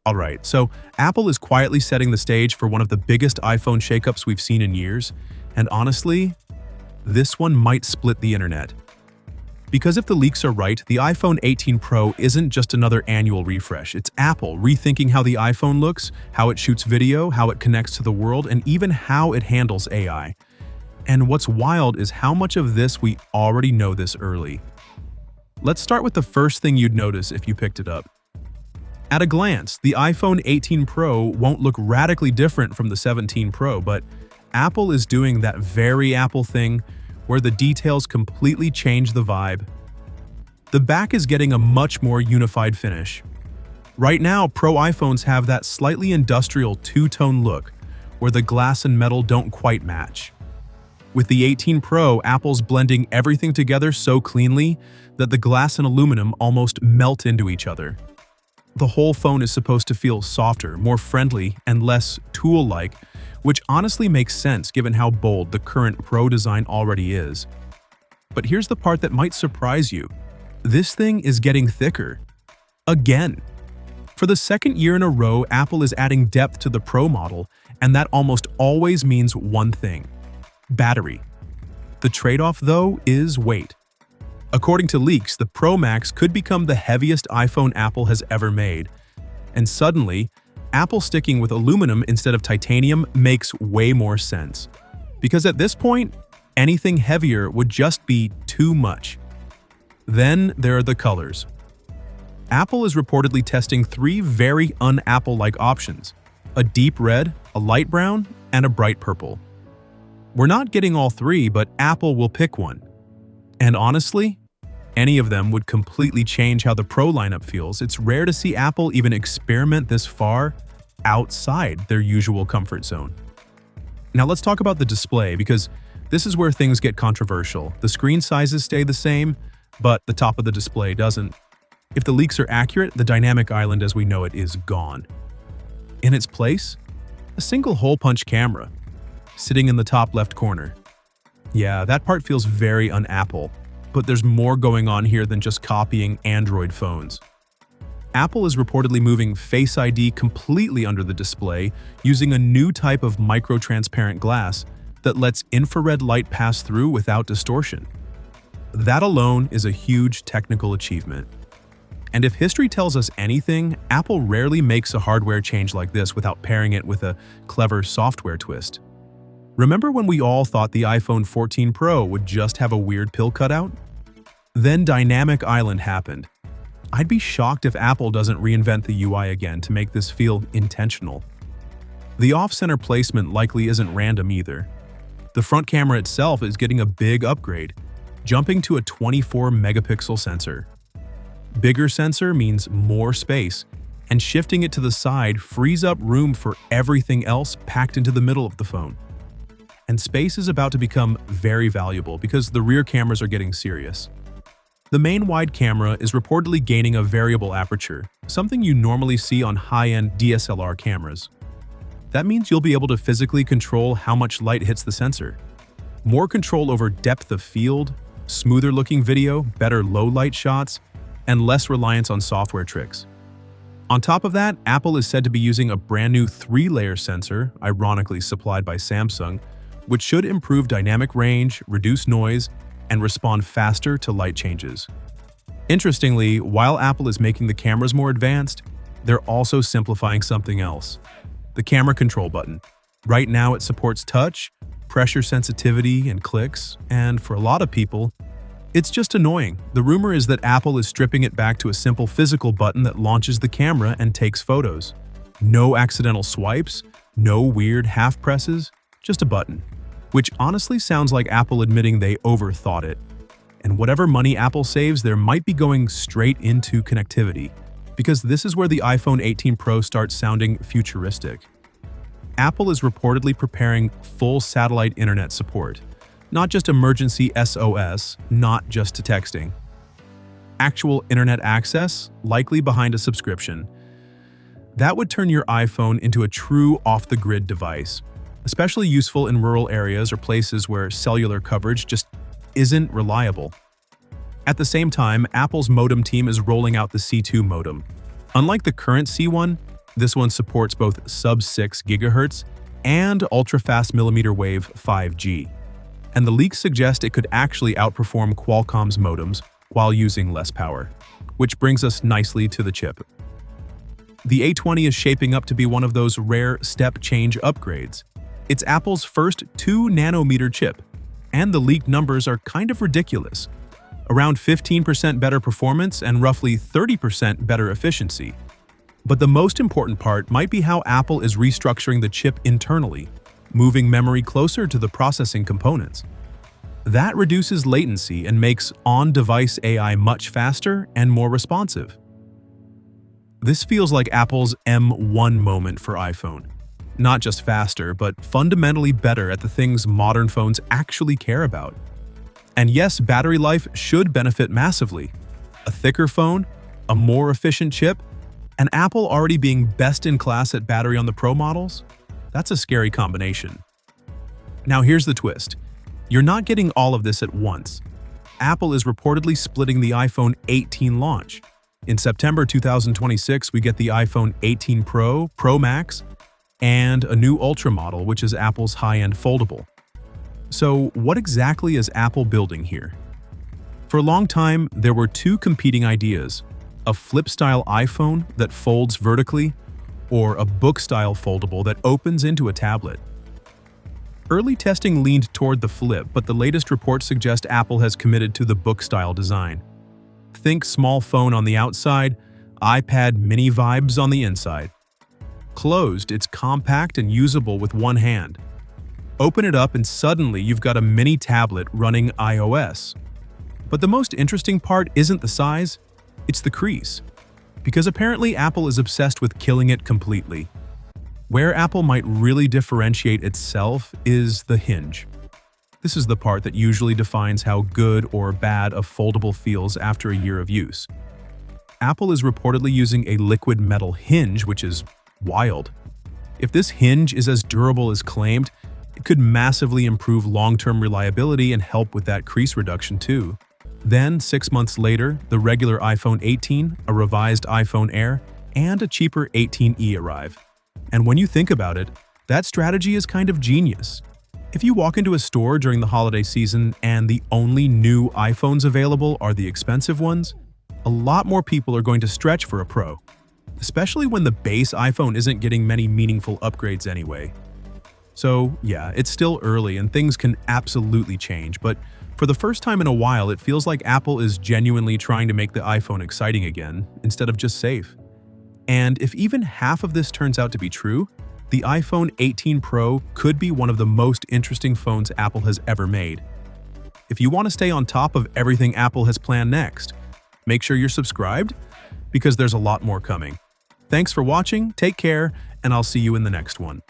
Alright, so Apple is quietly setting the stage for one of the biggest iPhone shakeups we've seen in years, and honestly, this one might split the internet. Because if the leaks are right, the iPhone 18 Pro isn't just another annual refresh. It's Apple rethinking how the iPhone looks, how it shoots video, how it connects to the world, and even how it handles AI. And what's wild is how much of this we already know this early. Let's start with the first thing you'd notice if you picked it up. At a glance, the iPhone 18 Pro won't look radically different from the 17 Pro, but Apple is doing that very Apple thing where the details completely change the vibe. The back is getting a much more unified finish. Right now, Pro iPhones have that slightly industrial two-tone look, where the glass and metal don't quite match. With the 18 Pro, Apple's blending everything together so cleanly that the glass and aluminum almost melt into each other. The whole phone is supposed to feel softer, more friendly, and less tool-like, which honestly makes sense given how bold the current Pro design already is. But here's the part that might surprise you. This thing is getting thicker. Again. For the second year in a row, Apple is adding depth to the Pro model, and that almost always means one thing: battery. The trade-off, though, is weight. According to leaks, the Pro Max could become the heaviest iPhone Apple has ever made. And suddenly, Apple sticking with aluminum instead of titanium makes way more sense. Because at this point, anything heavier would just be too much. Then there are the colors. Apple is reportedly testing three very un-Apple-like options: a deep red, a light brown, and a bright purple. We're not getting all three, but Apple will pick one. And honestly, any of them would completely change how the Pro lineup feels. It's rare to see Apple even experiment this far outside their usual comfort zone. Now let's talk about the display, because this is where things get controversial. The screen sizes stay the same, but the top of the display doesn't. If the leaks are accurate, the dynamic island as we know it is gone. In its place, a single hole-punch camera, sitting in the top left corner. Yeah, that part feels very un-Apple, but there's more going on here than just copying Android phones. Apple is reportedly moving Face ID completely under the display using a new type of micro-transparent glass that lets infrared light pass through without distortion. That alone is a huge technical achievement. And if history tells us anything, Apple rarely makes a hardware change like this without pairing it with a clever software twist. Remember when we all thought the iPhone 14 Pro would just have a weird pill cutout? Then Dynamic Island happened. I'd be shocked if Apple doesn't reinvent the UI again to make this feel intentional. The off-center placement likely isn't random either. The front camera itself is getting a big upgrade, jumping to a 24-megapixel sensor. Bigger sensor means more space, and shifting it to the side frees up room for everything else packed into the middle of the phone. And space is about to become very valuable because the rear cameras are getting serious. The main wide camera is reportedly gaining a variable aperture, something you normally see on high-end DSLR cameras. That means you'll be able to physically control how much light hits the sensor. More control over depth of field, smoother-looking video, better low-light shots, and less reliance on software tricks. On top of that, Apple is said to be using a brand new 3-layer sensor, ironically supplied by Samsung, which should improve dynamic range, reduce noise, and respond faster to light changes. Interestingly, while Apple is making the cameras more advanced, they're also simplifying something else: the camera control button. Right now it supports touch, pressure sensitivity, and clicks, and for a lot of people, it's just annoying. The rumor is that Apple is stripping it back to a simple physical button that launches the camera and takes photos. No accidental swipes, no weird half presses, just a button. Which honestly sounds like Apple admitting they overthought it. And whatever money Apple saves, there might be going straight into connectivity, because this is where the iPhone 18 Pro starts sounding futuristic. Apple is reportedly preparing full satellite internet support, not just emergency SOS, not just to texting. Actual internet access, likely behind a subscription. That would turn your iPhone into a true off-the-grid device, especially useful in rural areas or places where cellular coverage just isn't reliable. At the same time, Apple's modem team is rolling out the C2 modem. Unlike the current C1, This one supports both sub-6 GHz and ultra-fast millimeter wave 5G. And the leaks suggest it could actually outperform Qualcomm's modems while using less power. Which brings us nicely to the chip. The A20 is shaping up to be one of those rare step-change upgrades. It's Apple's first 2-nanometer chip, and the leaked numbers are kind of ridiculous. Around 15% better performance and roughly 30% better efficiency. But the most important part might be how Apple is restructuring the chip internally, moving memory closer to the processing components. That reduces latency and makes on-device AI much faster and more responsive. This feels like Apple's M1 moment for iPhone. Not just faster, but fundamentally better at the things modern phones actually care about. And yes, battery life should benefit massively. A thicker phone, a more efficient chip, and Apple already being best in class at battery on the Pro models? That's a scary combination. Now here's the twist. You're not getting all of this at once. Apple is reportedly splitting the iPhone 18 launch. In September 2026, we get the iPhone 18 Pro, Pro Max, and a new Ultra model, which is Apple's high-end foldable. So what exactly is Apple building here? For a long time, there were two competing ideas: a flip-style iPhone that folds vertically, or a book-style foldable that opens into a tablet. Early testing leaned toward the flip, but the latest reports suggest Apple has committed to the book-style design. Think small phone on the outside, iPad mini vibes on the inside. Closed, it's compact and usable with one hand. Open it up and suddenly you've got a mini tablet running iOS. But the most interesting part isn't the size, it's the crease. Because apparently Apple is obsessed with killing it completely. Where Apple might really differentiate itself is the hinge. This is the part that usually defines how good or bad a foldable feels after a year of use. Apple is reportedly using a liquid metal hinge, which is wild. If this hinge is as durable as claimed, it could massively improve long-term reliability and help with that crease reduction too. Then, 6 months later, the regular iPhone 18, a revised iPhone Air, and a cheaper 18e arrive. And when you think about it, that strategy is kind of genius. If you walk into a store during the holiday season and the only new iPhones available are the expensive ones, a lot more people are going to stretch for a Pro, especially when the base iPhone isn't getting many meaningful upgrades anyway. So yeah, it's still early and things can absolutely change, but for the first time in a while, it feels like Apple is genuinely trying to make the iPhone exciting again, instead of just safe. And if even half of this turns out to be true, the iPhone 18 Pro could be one of the most interesting phones Apple has ever made. If you want to stay on top of everything Apple has planned next, make sure you're subscribed, because there's a lot more coming. Thanks for watching, take care, and I'll see you in the next one.